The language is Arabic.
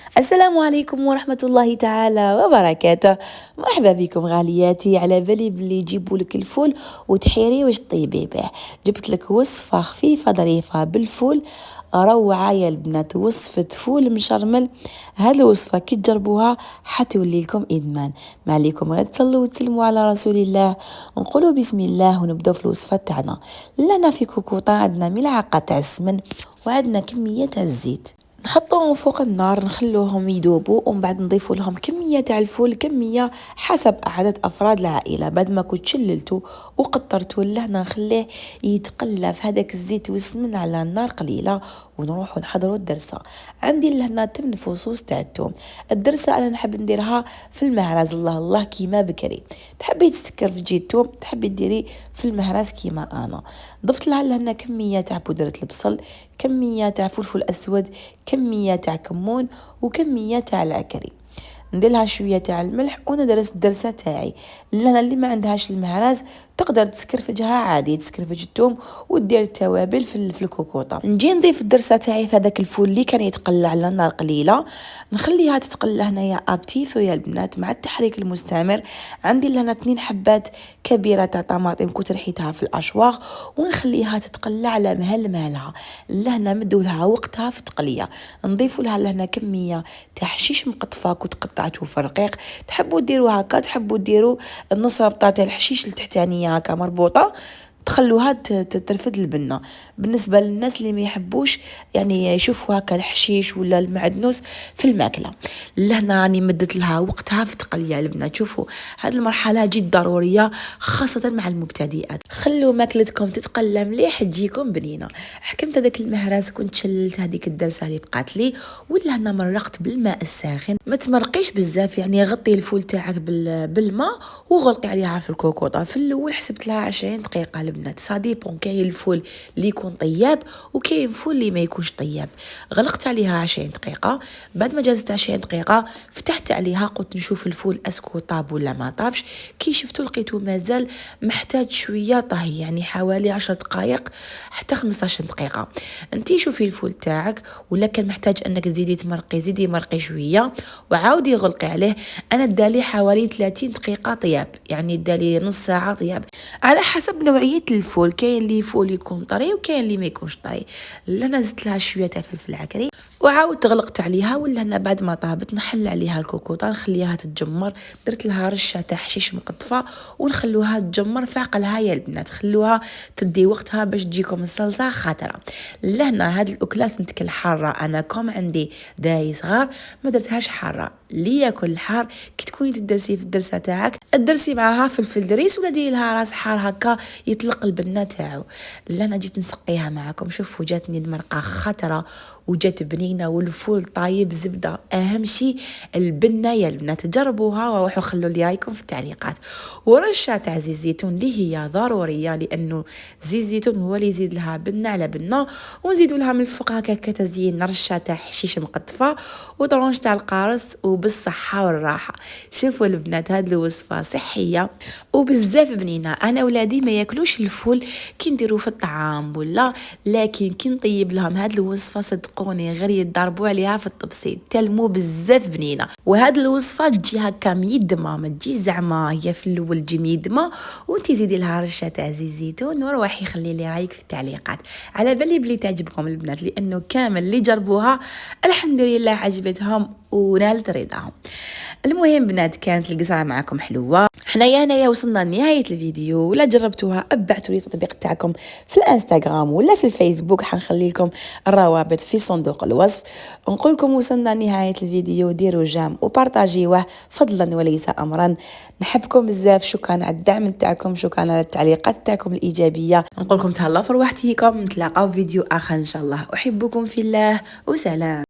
السلام عليكم ورحمة الله تعالى وبركاته. مرحبا بكم غالياتي. على بالي بلي يجيبوا لك الفول وتحيري واش طيبي به. جبت لك وصفة خفيفة ظريفة بالفول، روعة يا البنات، وصفة فول مشرمل. هاد الوصفة كي تجربوها حتولي لكم ادمان. ما عليكم غير تصلوا وتسلموا على رسول الله، نقولوا بسم الله ونبداو في الوصفة تاعنا. لنا في كوكوطة عندنا ملعقة تاع السمن وعندنا كمية تاع الزيت، نحطوهم فوق النار نخلوهم يذوبوا، ومن بعد نضيفوا لهم كميه تاع الفول، كميه حسب عدد افراد العائله. بعد ما كنت شللته وقطرته لهنا نخليه يتقلى في هذاك الزيت والسمن على النار قليله، ونروحوا نحضروا الدرسه. عندي لهنا 8 فصوص تاع الثوم. الدرسه انا نحب نديرها في المهراز، الله الله كيما بكري. تحبي تسكر في جي الثوم، تحبي ديري في المهراز كيما انا. ضفت لها لهنا كميه تاع بودره البصل، كميه تاع فلفل اسود، كميه تاع كمون، وكميه تاع العكري. ندير لها شويه تاع الملح وندرس الدرسه تاعي. اللي ما عندهاش المهراز تقدر تسكرفجها عادي، تسكرفج الثوم ودير التوابل في الكوكوطه. نجي نضيف الدرسه تاعي في هذاك الفول اللي كان يتقلى على النار قليله، نخليها تتقلى هنايا ابتيف يا البنات مع التحريك المستمر. عندي لهنا 2 حبات كبيره تاع طماطم كنت رحيتها في الاشواغ، ونخليها تتقلى على مهلها. لهنا مدوا لها وقتها في التقليه. نضيفوا لها لهنا كميه تاع حشيش مقطفه كنت قطعته في رقيق. تحبوا ديروا هكا، تحبوا ديروا النص ربطه تاع الحشيش التحتانيه هكا مربوطه، تخلوها ترفد البنه. بالنسبه للناس اللي ما يحبوش يعني يشوفوا هكا الحشيش ولا المعدنوس في الماكله، لهنا راني مدت لها وقتها في تقليه البنات. شوفوا هذه المرحله جد ضروريه خاصه مع المبتدئات. خلوا ماكلتكم تتقلى مليح تجيكم بنينه. حكمت هذاك المهراس كنت شللت هذيك الدرسه اللي بقات لي، ولهنا مرقت بالماء الساخن. ما تمرقيش بزاف، يعني غطي الفول تاعك بالماء وغلقي عليها في الكوكوطه. في الاول حسبت لها 20 دقيقه البنات، سا ديبون، كاين الفول اللي يكون طياب وكاين فول اللي ما يكونش طياب. غلقت عليها 20 دقيقه. بعد ما جازت 20 دقيقه فتحت عليها، قلت نشوف الفول اسكو طاب ولا ما طابش. كي شفتو لقيتو مازال محتاج شويه طهي، يعني حوالي 10 دقائق حتى 15 دقيقه. انتي شوفي الفول تاعك، ولا كان محتاج انك تزيدي تمرقي زيدي مرقي شويه وعاودي غلقي عليه. انا دالي حوالي 30 دقيقه طياب، يعني دالي نص ساعه طياب على حسب نوعيه الفول. كاين اللي فول يكون طري وكاين اللي ما يكونش طري. لنا زدت لها شويه تاع فلفل عكري وعاودت غلقت عليها. ولا هنا بعد ما طابت نحل عليها الكوكوطه نخليها تتجمر. درت لها رشه تاع حشيش مقطفه ونخلوها تجمر في عقلها يا البنات. خلوها تدي وقتها باش تجيكم الصلصه خاطره. لهنا هاد الاكلات نتكل حاره، انا كوم عندي داي صغار ما درتهاش حاره. اللي ياكل الحار كي تكوني تدرسي في الدرسه تاعك تدرسي معاها فلفل دريس ولا ديري لها راس حار هكا يطلق البنه تاعو. لا انا جيت نسقيها معكم. شوفوا جاتني المرقه خطره وجات بنينه والفول طايب زبده. اهم شيء البنه يا البنات. جربوها وروحوا خلوا لي رايكم في التعليقات. ورشه تاع زيت الزيتون اللي هي ضروريه، لانه زيت الزيتون هو اللي يزيد لها بنه على بنه. ونزيدوا لها من الفوق هكا كتزيين رشه تاع حشيش مقطفه وطرونج تاع القارص، وبالصحه والراحه. شوفوا البنات هاد الوصفه صحيه وبزاف بنينه. انا ولادي ما ياكلوش الفول كي نديرو في الطعام ولا، لكن كي نطيب لهم هاد الوصفه صدقوني غير يضربوا عليها في الطبسي تلمو بزاف بنينه. وهاد الوصفه تجي هكا ميدمه، ما تجي زعما هي في الاول تجي ميدمه. وانتي زيدي لها رشه تاع زيت الزيتون وروحي خلي لي رايك في التعليقات. على بالي بلي تعجبكم البنات، لانه كامل اللي جربوها الحمد لله عجبتهم ونالت رضاهم. المهم بنات كانت القصه معكم حلوه. حنايا هنايا وصلنا لنهايه الفيديو. ولا جربتوها ابعتوا لي التطبيق تاعكم في الانستغرام ولا في الفيسبوك، حنخلي لكم الروابط في صندوق الوصف. نقول لكم وصلنا لنهايه الفيديو، ديروا جام وبارطاجيوه فضلا وليس امرا. نحبكم بزاف، شكرا على الدعم تاعكم، شكرا على التعليقات تاعكم الايجابيه. نقول لكم تهلاو في رواحتكم، نتلاقاو في فيديو اخر ان شاء الله. احبكم في الله وسلام.